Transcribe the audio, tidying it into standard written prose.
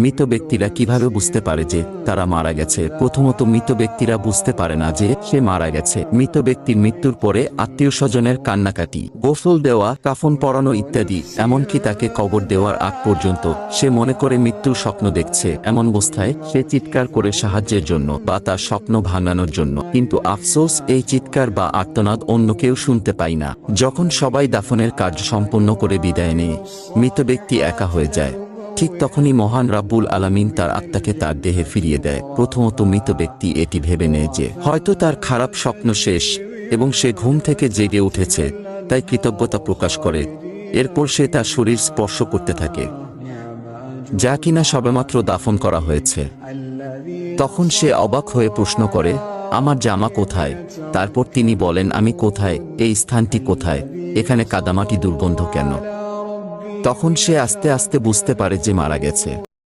মৃত ব্যক্তিরা কিভাবে বুঝতে পারে যে তারা মারা গেছে? প্রথমত, মৃত ব্যক্তিরা বুঝতে পারে না যে সে মারা গেছে। মৃত ব্যক্তির মৃত্যুর পরে আত্মীয় স্বজনের কান্নাকাটি, গোসল দেওয়া, কাফন পরানো ইত্যাদি, এমনকি তাকে কবর দেওয়ার আগ পর্যন্ত সে মনে করে মৃত্যুর স্বপ্ন দেখছে। এমন অবস্থায় সে চিৎকার করে সাহায্যের জন্য বা তার স্বপ্ন ভাঙানোর জন্য। কিন্তু আফসোস, এই চিৎকার বা আর্তনাদ অন্য কেউ শুনতে পায় না। যখন সবাই দাফনের কাজ সম্পন্ন করে বিদায় নেয়, মৃত ব্যক্তি একা হয়ে যায়। ঠিক তখনই মহান রাব্বুল আলামিন তার আত্মাকে তার দেহে ফিরিয়ে দেয়। প্রথমত, মৃত ব্যক্তি এটি ভেবে নেয় যে হয়তো তার খারাপ স্বপ্ন শেষ এবং সে ঘুম থেকে জেগে উঠেছে, তাই কৃতজ্ঞতা প্রকাশ করে। এরপর সে তার শরীর স্পর্শ করতে থাকে, যা কিনা সবেমাত্র দাফন করা হয়েছে। তখন সে অবাক হয়ে প্রশ্ন করে, আমার জামা কোথায়? তারপর তিনি বলেন, আমি কোথায়? এই স্থানটি কোথায়? এখানে কাদামাটি দুর্গন্ধ কেন? তখন সে আস্তে আস্তে বুঝতে পারে যে মারা গেছে।